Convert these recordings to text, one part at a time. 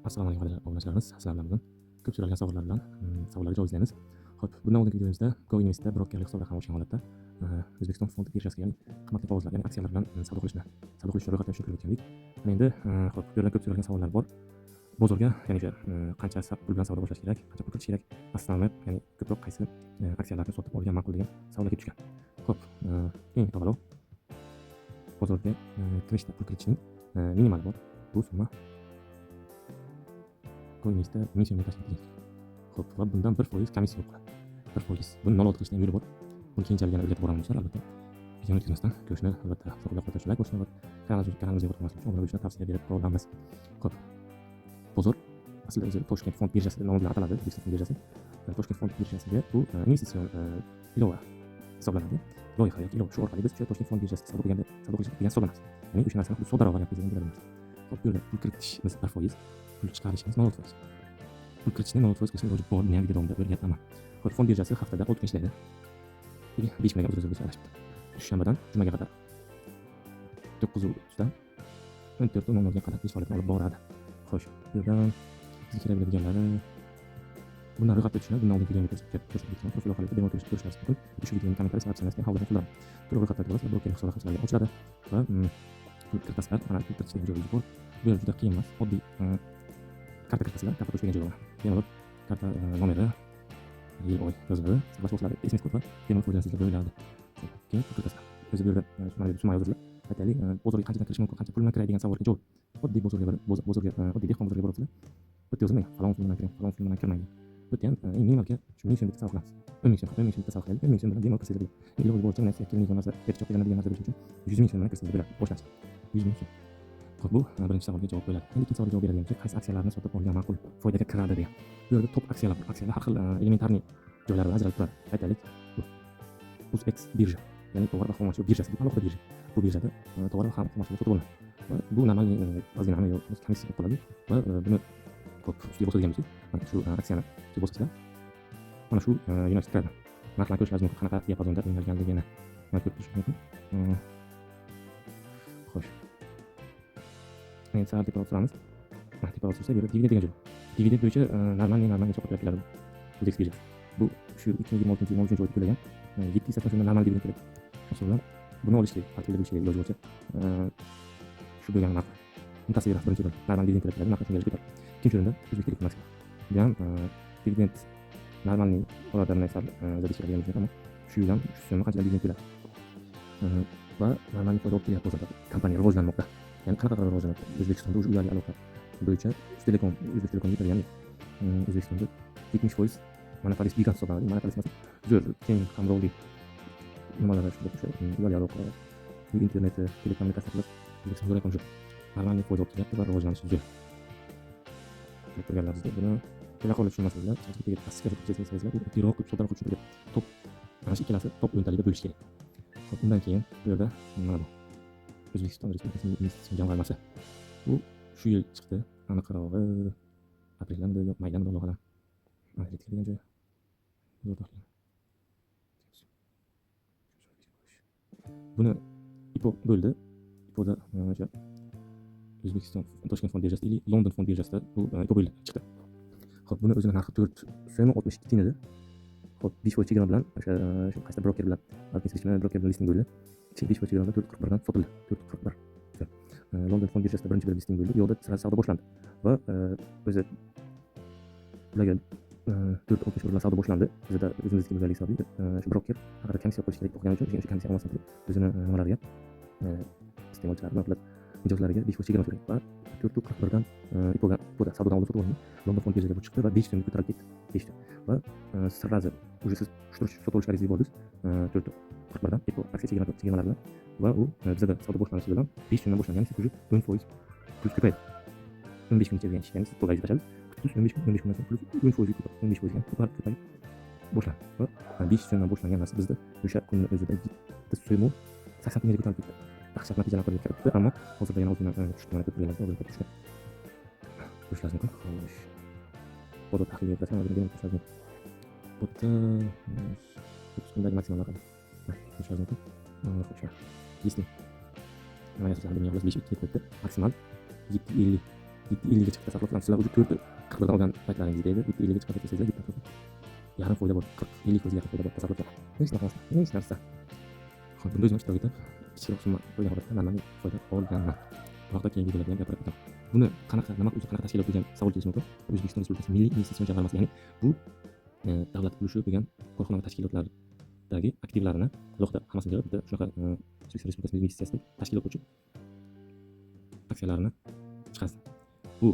Assalomu alaykum obunachilarimiz. Sizlar bilan bugun ko'p so'ralgan savollar bilan savollarga javob izlaymiz. Xo'p, bundan oldingi videomizda Go Invest'da brokerlik hisob raqami ochgan holatda O'zbekiston fond birjasiga, ya'ni qimmatli qog'ozlar, ya'ni aksiyalar bilan savdo qilish ro'yxatini tushirib o'tgandik. Mana endi xo'p, bu yerda ko'p so'ralgan savollar bor. Bozorga, ya'ni o'sha qancha pul bilan savdo boshlash kerak, qancha pul kiritish kerak, основной, ya'ni ko'proq qaysi aksiyalarni sotib olgan ma'qul degan savollar kelib tushgan. Xo'p, eng avvalo bozorga kirishda pul kiritishning minimal bor. Bu summa Coinbase minimum tashkil etilgan. Xo'p, va bundan 1% komissiya yo'q. 1%. Buni 0 qilishning yo'li bor. Buni keyinchalik yana o'rgatib boramizlar albatta. Videoni o'tkazmasdan ko'rishni albatta qo'llab-quvvatlashni, like bosishni va kanalimizni yo'qotmaslik uchun obuna bo'lishni tavsiya berib qolamiz. Xo'p. Bozor aslida o'zi Toshkent fond birjasi nomi bilan ataladi, O'zbekiston fond birjasi. Toshkent fond birjasiga bu investitsion ilova hisoblanadi. Loyiha yoki ilova shu orqali biz Toshkent fond birjasida savdo qilganda savdo qilish degan hisoblanadi. Ya'ni o'sha narsani soddaroq variantda bilamiz. Xo'p, bu yerda pul kiritishimiz 1%, pul chiqarishimiz 0%. Pul kiritishni 0% qilishning iloji bor, men video davomida o'rgataman. Xo'p, fond birjasi haftada 6 kun ishlaydi. 5 kunga o'tkazib bo'lishadi. Dushanbadan jumaga qadar 9:30 dan 14:00 ga qadar ish faoliyatini olib boradi. Xo'sh, bu yerdan sizga kerak bo'ladiganlari bundan ro'yxatga tushishni bundan oldingi videoda ko'rsatib profil orqali bemalol ko'rishingiz mumkin. Shu videoning kommentariy opsiyasiga havoladan qoldiramiz. To'liq ro'yxatga bo'lsa brokerlik hisob raqamlari ochiladi va pul kiritasizlar, mana pul kiritishning joyi bor. Bu yer juda qiyin emas, oddiy karta kiritasizlar, karta qo'shgan joyi bor. Bemalol karta nomeri, yil, oy yoziladi, saqlash vositalari, SMS kod va bemalol foydalanisizlar bo'ladi. Keyin pul kiritasizlar. O'zi bu yerda summa yoziladi. Aytaylik, bozorga qanchadan kirish mumkin, qancha pul bilan kiradi degan savolga javob. Oddiy bozorga oddiy dehqon bozoriga borasizlar. Bu yerda yozilmagan, falon pul bilan kiring, falon pul bilan kirmaydi. Bu yerda ham eng minimalga 1000 so'm bitta sarflaymiz. 10 ming so'm bitta sarflaylik, 10 ming so'm bilan bemalol kirsanglar bo'ladi. Iloji boricha mana sizga kerak narsa, ketchup degan narsa bo'lish uchun 100 ming so'm bilan kirsanglar bo'ladi. Boshlanish 100 ming so'm. Xo'p, bu birinchi savolga javob bo'ladi. Endi ikkinchi savolga javob beradigan qaysi aksiyalarni sotib olgan ma'qul, foydaga kiradi degan. Bu yerda top aksiyalar bor. Aksiyalar har xil elementarniy joylaridan ajralib turadi. Aytaylik, bu Uzbex birja, ya'ni tovar va xomashyo birjasi, bu alohida birja. Bu birjada tovar va xomashyo sotib olinadi. Va bu normalniy razminami yo'q, komissiya bo'lib qoladi va buni ko'p ustiga bosadigan bo'lsak, mana shu aksiyani ustiga bosasizlar, mana shu yo'nalishda narxlarni ko'rishingiz mumkin, qanaqa diapazonda o'ynalganligini ko'rib turishingiz mumkin. Xo'sh. Endi sal teparoq suramiz. Teparoq sursak, bu yerda dividend degan joy. Dividend bo'yicha normalniy hisob qilyaptilar. Uzbex birjasi. Bu shu 2026 oyda to'lagan 780 so'mdan normal dividend keladi. Masalan, buni olish kerak, portfelda bo'lishi kerak iloji bo'lsa. Shu bo'lgan narx. Mutasavvir birinchi o'rin. Normal dividend keladi, narxi shunga ko'taradi. Ikkinchi o'rinda Uzbex Telekom aksiyasi. Bu ham dividend normalniy holatlarni sal zadishtiradigan bo'lsa, ammo shu yildan shu so'mni qancha dividend keladi. Va normalniy foyda olib kelyapti hozirda. Kompaniya rivojlanmoqda. Ya'ni qanaqa rivojlanmoqda? O'zbekistonda o'sha uyali aloqa bo'yicha Uzbex Telekomga ya'ni O'zbekistonda 70% monopolist gigant hisoblanadi. Monopolist emas, zo'r keng qamrovli nimalar shunday o'sha uyali aloqa, internet, telekommunikatsiyalar O'zbekistonda raqam zo'r. Normalniy foyda olib kelyapti va rivojlanishi zo'r. Ko'rganlaringizda buni to'liq tushunmasanglar, ChatGPTga pastga tushirsangiz, tezroq soddaroq tushuntirib top mana shu ikkalasi top o'yintalikda bo'lish kerak. Xo'p, undan keyin bu yerda mana bu O'zbekiston Respublikasining investitsion jamg'armasi. Bu shu yil chiqdi. Aniqrog'i aprelda yo'q, mayda loyihalar. Analitika degan joy. Buni IPO bo'ldi. IPOda o'sha O'zbekiston Toshkent fond birjasida, London fond birjasida bu IPO bo'ldi, chiqdi. Xo'p, buni o'zining narxi 4.62 tiyin edi. Xo'p, 5% chegirma bilan o'sha qaysi broker bilan, broker bilan listing bo'ldi. 5% chegirmada 4.41 dan sotildi. 4.41. London fond birjasida birinchi bo'lib listing bo'ldi. Bu yo'lda sira savdo boshlandi. Va o'zi ularga 4.61 bilan savdo boshlandi. Bizda o'zimizga bo'lgan hisobli shu broker haqida komissiya qo'yish kerak bo'lgani uchun o'sha komissiya olmasdan turib o'zini nimalariga iste'molchilarga, mijozlariga 5% chegirma so'raydi. Va 4.41 dan IPOda savdodan oldin sotib olingan London fond birjasiga chiqdi va 5 so'mga ko'tarilib ketdi. 5 so'm. Va sirrazi уже siz sotib olishgaringizni yubordingiz. 4.41 dan IPO aksiya chegirmalari bilan va u bizda savdo boshlanishi bilan 5 so'mdan boshlangan, siz уже 10% pul ko'paydi. 15 kungacha degan ish, ya'ni siz to'laysiz tashadi. 15 kundan so'ng pul 10% ko'payib boshlandi. Va 5 so'mdan boshlangan narsa bizda o'sha kunning o'zida bitta so'mi 80 kungacha ko'tarib ketdi. Dahshat natijalar qo'lga kiritdi, ammo hozirda yana o'zidan tushdi, mana ko'rganlaringiz hozirda tushdi. Ko'rishingiz mumkin. Xo'sh. Foto tahlil etasan, o'zingizga ko'rsatasiz. Bu yerda 30 kundagi maksimal raqam. Ko'rishingiz mumkin. Xo'sh. Listing. Mana sizlar bilgan 5 ketdi. Maksimal 750 7.50 ga chiqib tasarruf qilamiz. Sizlar o'sha 4.41 dan olgan paytlaringizda edi. 7.50 ga chiqib ketsangizlar, yarim foyda bor. 40-50 foiz yarim foyda bor. Tasarruf qiling. Hech narsa. Xo'p, bunda o'zim ishtirok etib, kichikroq summa qo'ygan holatda normal foyda olganman. Bu haqda keyingi videolarda ham gapirib o'taman. Buni nima tashkilot degan savol kelishi mumkin. O'zbekiston Respublikasi Milliy investitsion jamg'armasi, ya'ni bu davlat ulushi bo'lgan korxona va tashkilotlardagi aktivlarini alohida hammasini yig'ib bitta shunaqa O'zbekiston Respublikasi Milliy investitsiya tashkilot uchun aksiyalarini chiqarsin. Bu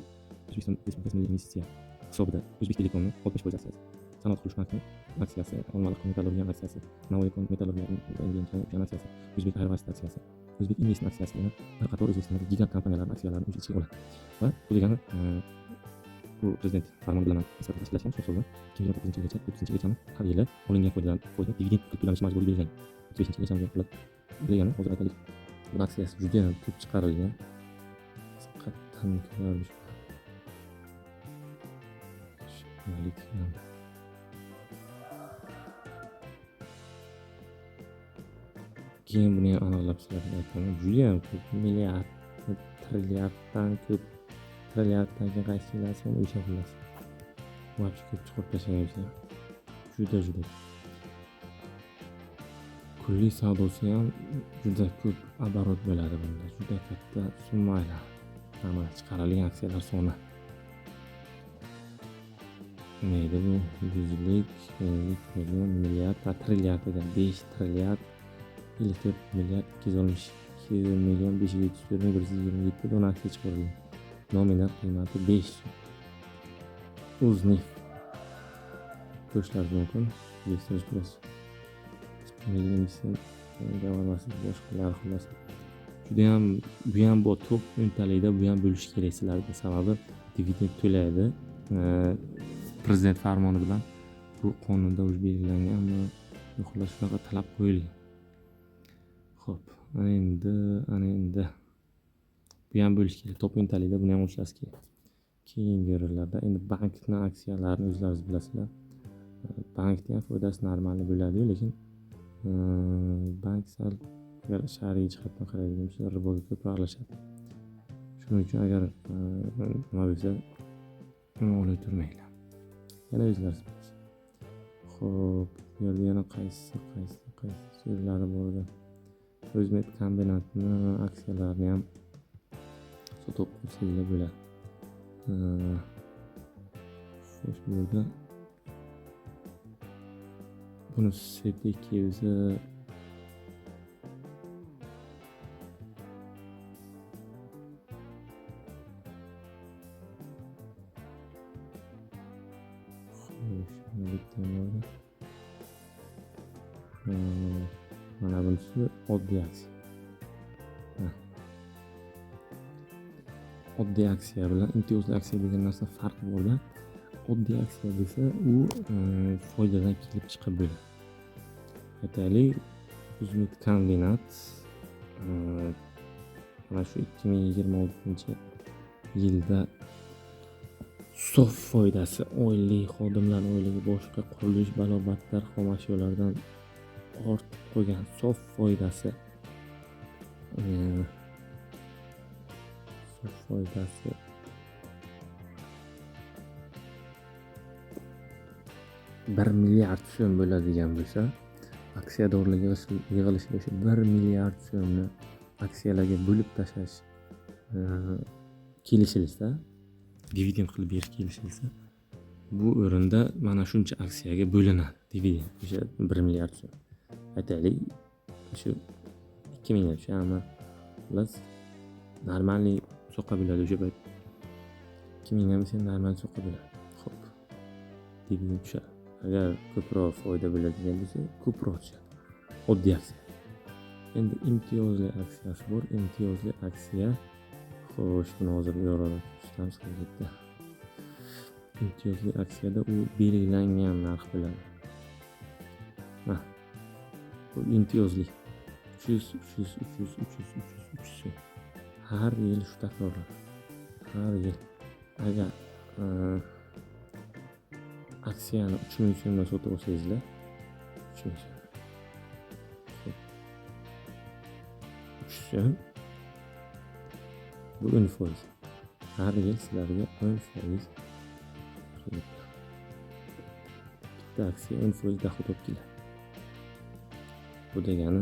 O'zbekiston Respublikasi Milliy investitsiya hisobida O'zbek Telekomning 60% aksiyasi, Sanoat qurilish bankining aksiyasi, Olmaliq metallurgiya aksiyasi, Navoiy metallurgiya aksiyasi, O'zbek Airways aksiyasi, O'zbek Invest aksiyasi yana bir qator O'zbekistondagi gigant kompaniyalarning aksiyalarini o'z ichiga oladi. Va bu degani bu prezident farmoni bilan nisbatan tashkillashgan shu hisobda 2019-yilgacha 30-yilgacha har yili olingan foyda dividend pul to'lanishi majburiy belgilangan. 35-yilgacha qilib degani hozir aytaylik. Bu aksiyasi juda ham ko'p chiqarilgan. Qattan ko'ramiz. Keyin buni ham aniqlab sizlarga aytaman. Juda ham ko'p, milliard, trilliarddan ko'p, trilliarddan keyin qaysi kelasi o'sha xullas. Voqea ko'p chiqib tashlagan. Juda. Kunlik savdosi ham juda ko'p оборот bo'ladi bunda. Juda katta summalar. Mana chiqarilgan aksiyalar soni. Neydi bu? Yuzlik, million, milliard, trilliard degan 5 trilliard 54 milliard 262 million 574 ming 127 dona aksiya chiqarilgan. Nominal qiymati 5. O'zning ko'rishlaringiz mumkin. O'zbekiston Respublikasi Milliy investitsiya jamg'armasi boshqalar xullas. Bu ham bu top o'ntalikda bu ham bo'lishi kerak sizlarga. Sababi dividend to'laydi. Prezident farmoni bilan bu qonunda o'z belgilangan, ammo xullas shunaqa talab qo'yilgan. Xo'p, endi bu ham bo'lishi kerak. Top o'ntalikda buni ham o'tishlari kerak. Keyingi o'rinlarda endi bankning aksiyalarini o'zlaringiz bilasizlar. Bankning ham foydasi normal bo'ladi, lekin bank sal agar shariy jihatdan qaraydigan bo'lsa, riboga ko'proq aralashadi. Shuning uchun agar nima bo'lsa, uni olib turmanglar. Yana o'zlaringiz bilasiz. Xo'p, bu yerda yana qaysi so'zlari bor edi. O'zmet kombinatining aksiyalarini ham sotib qo'ysa bo'ladi. Xo'sh, bu yerda buni sepeki o'zi mana bunisi oddiy aksiya. Oddiy aksiya bilan imtiyozli aksiya degan narsa farqi borda. Oddiy aksiya desa u foydadan kelib chiqib bo'ladi. Aytaylik, O'zmet kombinat mana shu 2026-yilda sof foydasi oylik xodimlar oyligi boshqa qurilish balobatlar xomashyolardan ortib qo'ygan sof foydasi 1 milliard so'm bo'ladigan bo'lsa, aksiyadorlar yig'ilishida o'sha 1 milliard so'mni aksiyalarga bo'lib tashlash kelishilsa, dividend qilib berish kelishilsa, bu o'rinda mana shuncha aksiyaga bo'linadi dividend. O'sha 1 milliard so'm. Aytaylik, shu 2 ming so'm plus normalniy so'qqa bo'ladi o'sha payt. 2 ming so'm normal so'qqa bo'ladi. Xo'p. Dividend tushadi. Agar ko'proq foyda bo'ladigan bo'lsa, ko'proq tushadi. Oddiy aksiya. Endi imtiyozli aksiyasi bor. Imtiyozli aksiya, xo'sh, buni hozir yorib chiqamiz qayerda. Imtiyozli aksiyada u belgilangan narx bo'ladi. Bu imtiyozli 300 har yil shu takrorlanadi. Har yil agar aksiyani 3 ming so'mdan sotib olsangizlar, 3 ming so'm. 3 so'm bu 10%. har yil sizlarga 10% bitta aksiya 10% doxod olib keladi. Bu degani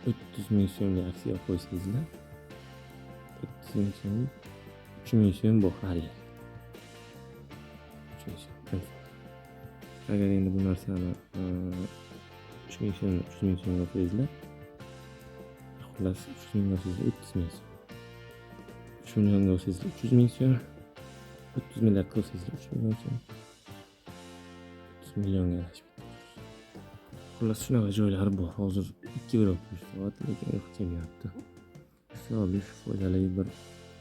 300 ming so'mlik aksiya olib qo'ysangizlar, 300 ming so'm 3 ming so'm bu har yil. 3 ming so'm. Agar endi bu narsani 3 ming so'm 300 ming so'mga qo'ysangizlar, xullas 300 ming olsangiz 300 ming so'm. 3 millionga olsangiz 300 ming so'm. 300 milliard qilsangiz 3 million so'm. 300 millionga yarashib. Xullas shunaqa joylari bor. Hozir 2 bo'lib turibdi, lekin uyqu kelmayapti. Hisobli foydali bir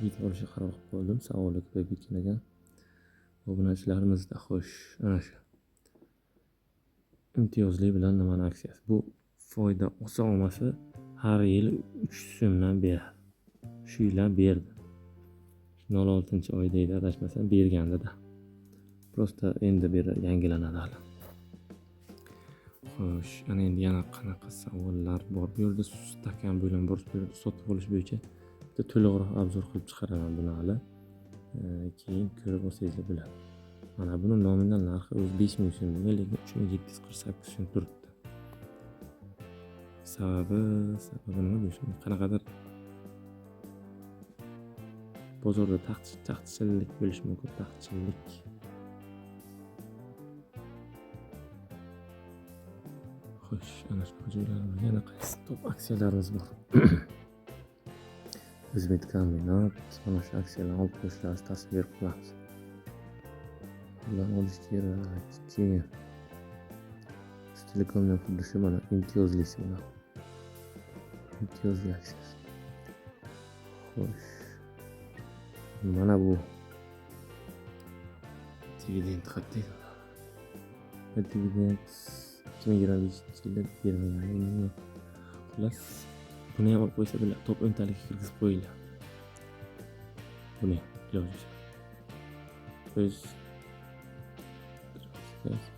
video olishga qaror qilib qo'ydim. Savollar ko'payib ketgan ekan. Obunachilarimizda xo'sh, ana shu imtiyozli bilan nimani aksiyasi? Bu foyda olsa olmasa har yil 3 so'mdan beradi. Shu yillar berdi. 06-oyda edi adashmasam bergandi-da. Prosta endi beri yangilanadi hali. Xo'sh, ana endi yana qanaqa savollar bor? Bu yerda stakan bo'lim bor. Bu yerda sotib olish bo'yicha bitta to'liqroq obzor qilib chiqaraman buni hali. Keyin ko'rib olsangiz bo'ladi. Mana buni nominal narxi o'zi 5 ming so'm, lekin 3748 so'm turibdi. Sababi nima bo'lishi? Qanaqadir bozorda taxtchilik bo'lishi mumkin, taxtchilik. Xo'sh, ana shu joylarda yana qaysi top aksiyalarimiz bor? O'zbekkombinat mana shu aksiyalarni olib qo'yishlarni tavsiya qilamiz. Ularni olish kerak. Keyin Telekomdan xuddi shu mana imtiyozlisi bilan. Imtiyozli aksiyasi. Xo'sh. Mana bu dividend qat'iy. Dividend 2025-yilda bermagan. Xullas, buni ham olib qo'ysa bo'ladi, top 10talikka kirgizib qo'yinglar. Buni iloji biz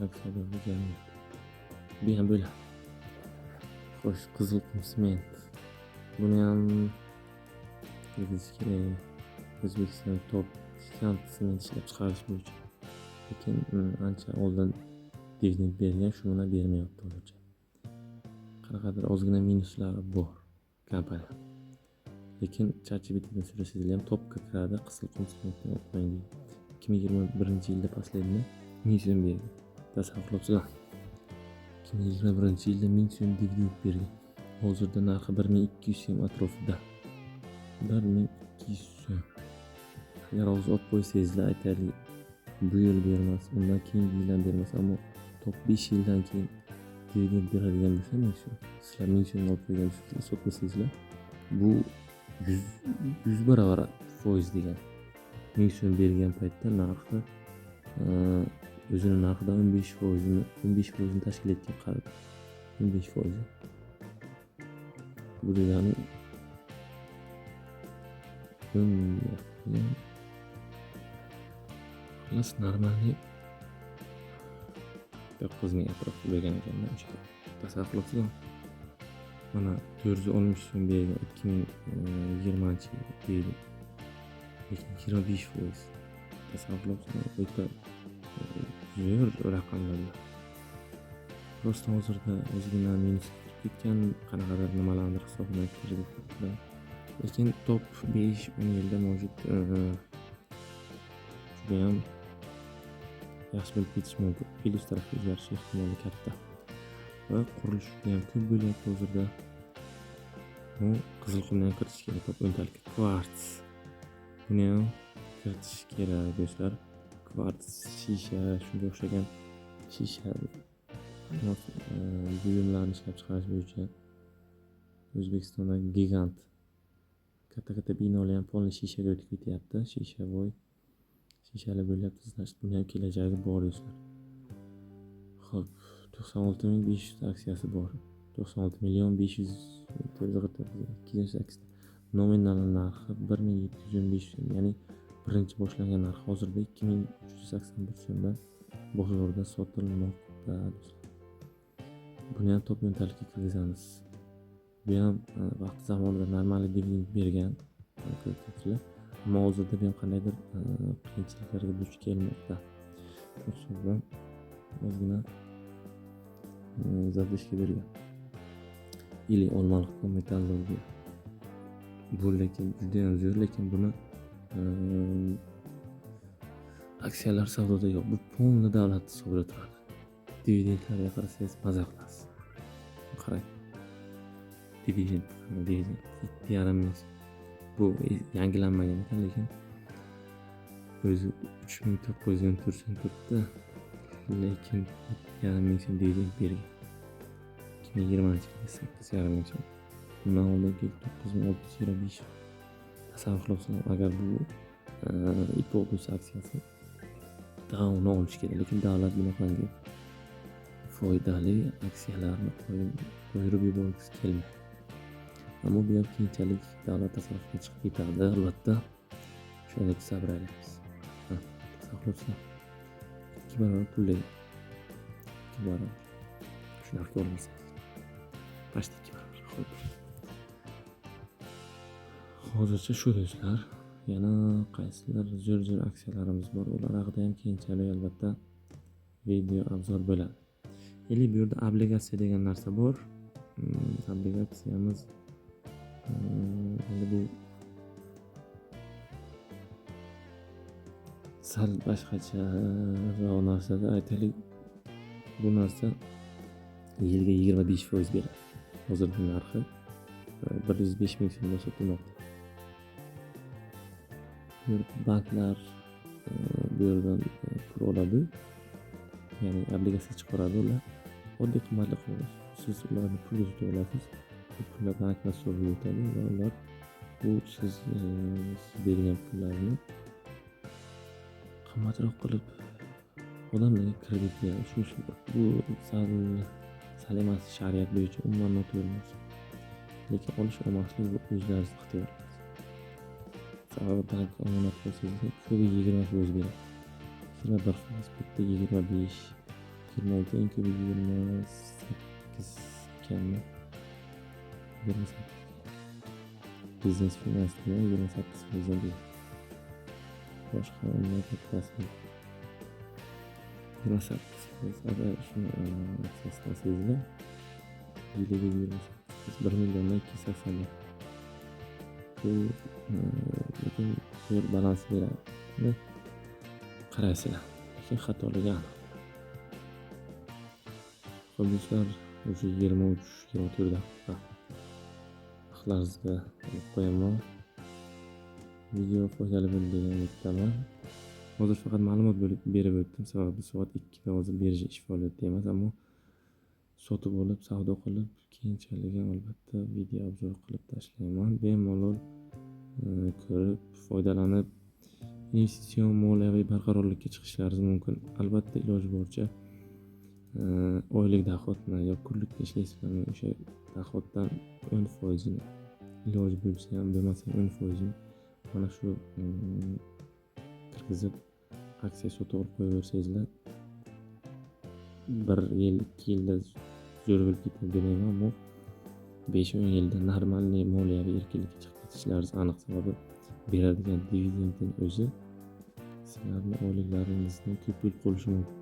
aksiyada bo'lgan. Bu ham bo'ladi. Xo'sh, Qizilqum sement. Buni ham kirgizish kerak. O'zbekiston top sement ishlab chiqarish bo'yicha. Lekin ancha oldin dividend bergan, shuni bermayapti hozircha. Qanaqadir ozgina minuslari bor kompaniya. Lekin ChatGPTdan so'rasangiz ham topga kiradi, Qizilqum sementni o'qimang deydi. 2021-yilda последний 1000 so'm bergan. Tasavvur qilibsizlar. 2021-yilda 1000 so'm dividend bergan. Hozirda narxi 1200 so'm atrofida. 1200 so'm. Agar hozir olib qo'ysangizlar, aytaylik, bu yil bermas, undan keyingi yildan bermas, ammo top 5 yildan keyin dividend beradigan bo'lsa, mana shu sizlar 1000 so'm olib qo'ygan bo'lsangiz, sotmasangizlar, bu 100 barobar foiz degan. 1000 so'm bergan paytda narxi o'zini narxidan 15% tashkil etgan qarab. 15%. Bu degani 10 milliard. Xullas normalniy 9 ming atrofida bo'lgan ekanda, o'sha tasavvur qilibsizmi? Mana 460 so'm bergan 2020-yil deydi. Lekin 25%. Tasavvur qilibsizmi? O'ta zo'r raqamlar. Prosta hozirda o'zigina minus ketgan, qanaqadir nimalarni hisobdan kirdi. Lekin top 5-10 yilda mavjud. Juda ham yaxshi bo'lib ketish mumkin. Plyus tarafga o'zgarish ehtimoli katta. Va qurilish juda ham ko'p bo'lyapti hozirda. Bu Qizilqumdan kiritish kerak, top 10talik kvarts. Buni ham kiritish kerak do'stlar. Kvarts, shisha, shunga o'xshagan shisha buyumlarni ishlab chiqarish bo'yicha O'zbekistonda gigant katta binolar ham polni shishaga o'tib ketyapti. Shishali bo'lyapti. Значит, buni ham kelajagi bor do'stlar. Xo'p, 96.500 aksiyasi bor. 96.500.208. Nominal narxi 1715 so'm, ya'ni birinchi boshlangan narx hozirda 2381 so'mdan bozorda sotilmoqda. Buni ham top 10talikka kirgizamiz. Bu ham vaqti zamonida normal dividend bergan ko'pchilik. Ammo hozirda bu ham qandaydir qiyinchiliklarga duch kelmoqda. Shu hisobdan ozgina zadishga bergan. Или Olmaliq metallurgiya. Bu lekin juda ham zo'r, lekin buni aksiyalar savdoda yo'q. Bu polni davlat hisobida turadi. Dividendlarga qarasangiz maza qilasiz. Qarang. Dividend 2,5 ming. Bu yangilanmagan ekan, lekin o'zi 3,900 turibdi. Lekin 2,5 ming so'm dividend bergan. 2020-yilda 8,5 ming so'm. Bundan oldingi 9,625. Tasavvur qilib, agar bu IPO bo'lsa aksiyasi davomini olish kerak, lekin davlat bunaqangi foydali aksiyalarni qo'yib yuborgisi kelmaydi. Ammo bu ham keyinchalik davlat tasarrufiga chiqib ketadi, albatta. Shunga sabr aylaymiz. Tasavvursa 2 barobar pullaydi. 2 barobar. Shunaqa ko'rmaysiz. Past 2 barobar. Xo'p. Hozircha shu do'stlar. Yana qaysilar zo'r aksiyalarimiz bor. Ular haqida ham keyinchalik albatta video obzor bo'ladi. Bu yerda obligatsiya degan narsa bor. Obligatsiyamiz endi bu sal boshqacha narsada aytaylik. Bu narsa yilga 25% beradi. Hozirgi narxi 105 ming so'mga sotilmoqda. Banklar bu yerdan pul oladi, ya'ni obligatsiya chiqaradi ular. Oddiy qimmatli qog'oz. Siz ularni pulga tutib olasiz. Bu pullar banklar hisobiga o'tadi va ular bu siz bergan pullarni qimmatroq qilib odamlarga kredit beradi. Shu bu sal emas, shariat bo'yicha umuman noto'g'ri narsa. Lekin olish olmaslik bu o'zlaringiz ixtiyor. Sababi bank omonat qo'ysangiz ko'pi 20% beradi. 21%, bitta 25, 26, eng ko'pi 28 ekanmi? 28. Biznes finansda 28% beradi. Boshqa undan kattasi 28%. Agar shuni hisoblasangizlar, yiliga 1 milliondan 280 ming. Bu lekin bir balans beradi. Qaraysizlar, lekin xatoligi aniq. Qo'lishlar o'sha 23-24 daqiqa vaqtlaringizga olib qo'yaman. Video foydali bo'ldi degan umiddaman. Hozir faqat ma'lumot berib o'tdim, sababi soat 2da hozir birja ish faoliyatida emas, ammo sotib olib, savdo qilib, keyinchalik ham albatta video obzor qilib tashlayman. Bemalol ko'rib, foydalanib, investitsion moliyaviy barqarorlikka chiqishlaringiz mumkin. Albatta iloji boricha oylik dohodni yoki kunlikda ishlaysizlarmi, o'sha dohoddan 10% iloji bo'lsa ham, bo'lmasa 10% mana shu kirgizib aksiya sotib olib qo'yaversangizlar, 1 yil, 2 yilda zo'r bo'lib ketadi demayman, ammo 5-10 yilda normalniy moliyaviy erkinlikka chiqib ketishlaringiz aniq. Sababi beradigan dividendning o'zi sizlarni oyliklaringizdan ko'p bo'lib qolishi mumkin.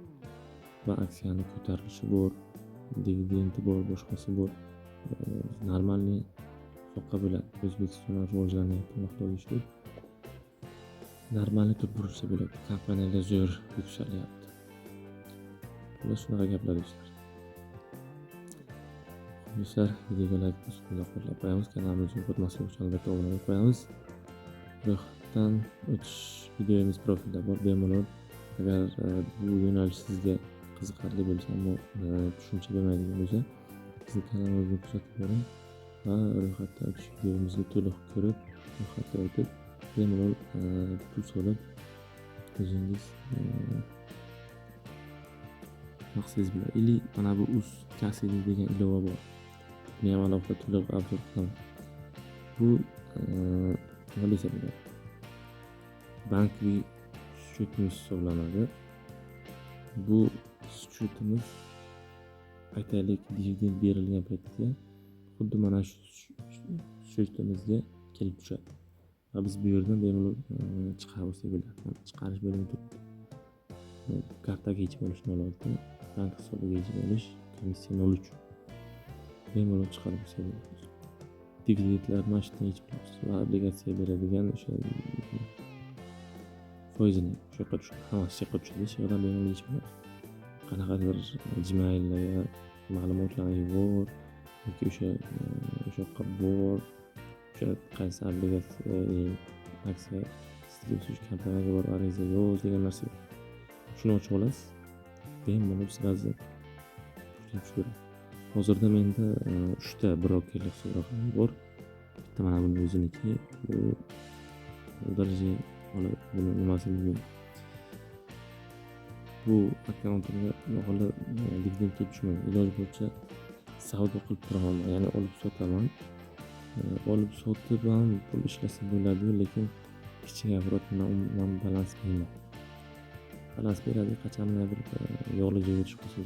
Va aksiyani ko'tarilishi bor, dividendi bor, boshqasi bor. Normalniy soqqa bo'ladi. O'zbekistonda rivojlanyapti vaqtda uchun. Normalniy turib tursa bo'ladi. Kompaniyalar zo'r yuksalyapti. Bular shunaqa gaplar do'stlar. Do'stlar, videoga like bosib qo'llab qo'yamiz. Kanalimizga o'tmaslik uchun albatta obuna bo'lib qo'yamiz. Ro'yxatdan o'tish videomiz profilda bor. Bemalol agar bu yo'nalish sizga qiziqarli bo'lsa, ammo tushuncha bermaydigan bo'lsa, bizni kanalimizga kuzatib boring va ro'yxatdan o'tish videomizni to'liq ko'rib, ro'yxatga o'tib, bemalol pul solib o'zingiz maqsadingiz bilan. Ili mana bu uz kasidi degan ilova bor. Buni ham alohida to'liq obzor qilaman. Bu nima desa bo'ladi? Bankiy счетimiz hisoblanadi. Bu счетimiz aytaylik dividend berilgan paytda xuddi mana shu shritimizga kelib tushadi. Va biz bu yerdan bemalol chiqarib olsak bo'ladi. Chiqarish bo'limi turibdi. Kartaga yechib olish 0.6, bank hisobiga yechib olish komissiya 0.3. Bemalol chiqarib olsak bo'ladi. Dividendlar mana shu yerdan yechib olamiz va obligatsiya beradigan o'sha foizini shu yoqqa tushadi. Hammasi shu yoqqa tushadi. Shu yerdan bemalol yechib olamiz. Qanaqadir Gmail'ga ma'lumotlarni yubor yoki o'sha yoqqa bor, o'sha qaysi aksiya shu kompaniyaga bor ariza yoz degan narsa. Shuni ochib olasiz. Bemalol sразу tushadi. Hozirda menda 3 ta brokerlik hisobotim bor. Bitta mana buni o'ziniki, bu daraja olib buni nimasini bilmayman. Bu akkauntimga hali dividend kelib tushmagan. Iloji bo'yicha savdo qilib turaman, ya'ni olib sotaman. Olib sotib ham pul ishlasa bo'ladi, lekin kichik oborotdan balans bermayman. Balans beradi qachondir yog'li joyga tushib qolsa.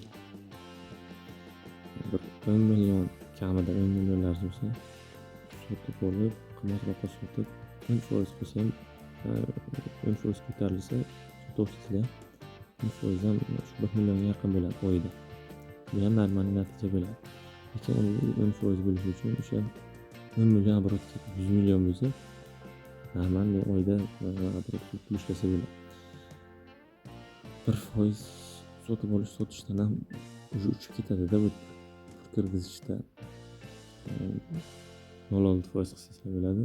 Bir 10 million kamida 10 millionlar bo'lsa, sotib olib, qimmatroqqa sotib 10% qo'ysa ham 10% ko'tarilsa, sotasizlar. 10% ham 1 millionga yaqin bo'ladi oyda. Bu ham normal natija bo'ladi. Lekin uni 10% bo'lishi uchun o'sha 10 million obrot ketib 100 million bo'lsa, normal oyda obrot pul ishlasa bo'ladi. 1% sotib olish sotishdan ham uchib ketadi-da bu kirgizishda 0.6% qilsa bo'ladi.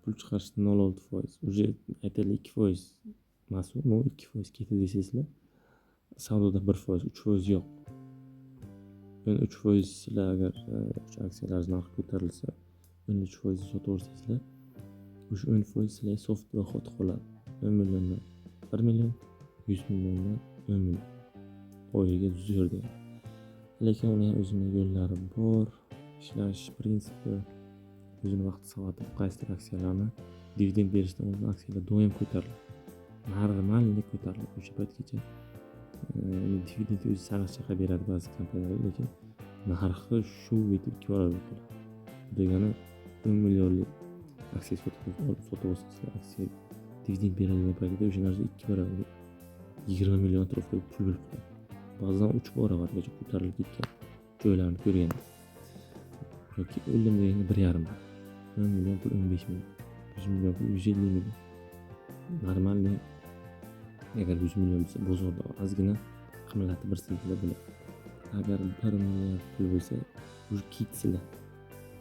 Pul chiqarishda 0.6%. Uje aytaylik 2% mas'ul, bu 2% ketdi deysizlar. Savdoda 1%, 3% yo'q. Yani 3% sizlar agar o'sha aksiyalar narxi ko'tarilsa, 13% sotaversangizlar, o'sha 10% sizlarga soft doxod qoladi. 10 milliondan 1 million, 100 milliondan 10 million. Oyiga zo'r degan. Lekin uni ham o'zining yo'llari bor. Ishlash prinsipi, o'zining vaqt soati, qaysidir aksiyalarni dividend berishdan oldin aksiyalar doim ko'tariladi. Normallik ko'tariladi. O'sha paytgacha dividend o'zi sariqchaqa beradi ba'zi kompaniyalar, lekin narxi shu yetib boradi. Bu degani 10 millionlik aksiya sotib olsangiz, aksiya dividend beradigan paytda o'sha narsa 2 barobar 20 million atrofida pul bo'lib qoladi. Ba'zan 3 barobargacha ko'tarilib ketgan joylarni ko'rganman. Yoki o'lim deganda 1,5 10 million pul 15 million, 100 million pul 150 million. Normalni agar 100 million bo'lsa, bozorda ozgina qimmatli bir silkila bo'ladi. Agar 1 million pul bo'lsa, bu kitsila.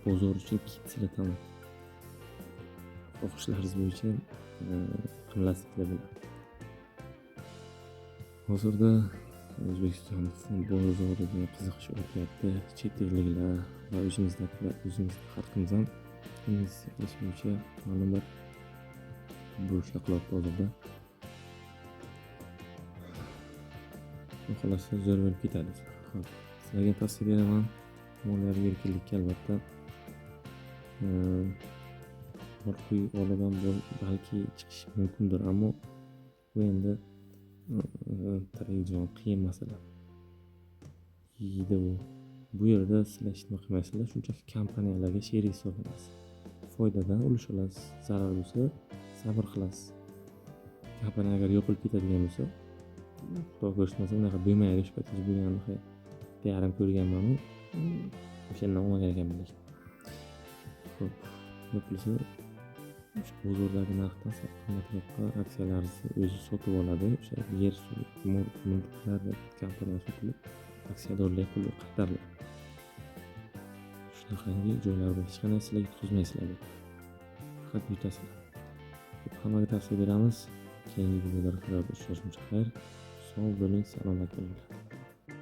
Bozor uchun kitsila tamom. Xohishlaringiz bo'yicha qimmatli bo'ladi. Hozirda O'zbekiston fond bozoriga qiziqish o'tyapti. Chet elliklar va o'zimiz xalqimiz ham investitsiya qilish bo'yicha ma'lumot bo'lishga qilyapti hozirda. Xohlasa zo'r bo'lib ketadi. Xo'p, sizlarga tavsiya beraman. Moliyaviy erkinlikka albatta orqaga olib ham balki chiqish mumkindir, ammo bu endi jon qiyin masala. Yeydi u. Bu yerda sizlar ishni qilmaysizlar, shunchaki kompaniyalarga sherik hisoblanasiz. Foydadan ulush olasiz, zarar bo'lsa sabr qilasiz. Kompaniya agar yo'qolib ketadigan bo'lsa, xudo ko'rishmasa unaqa bo'lmaydi. Shu paytgacha bo'lganini PR ko'rganman, o'shandan olmagan ekanman lekin. Xo'p, yo'qolsa bozordagi narxdan qimmatroqqa aksiyalarni o'zi sotib oladi. O'sha yer mulklar kompaniya sotilib, aksiyadorlarga pul qaytariladi. Shunaqangi joylar bor. Hech qanday sizlar yutqazmaysizlar. Faqat yutasizlar. Hammaga tavsiya beramiz. Keyingi videolarda uchrashguncha xayr. Sog' bo'ling, salomat bo'linglar.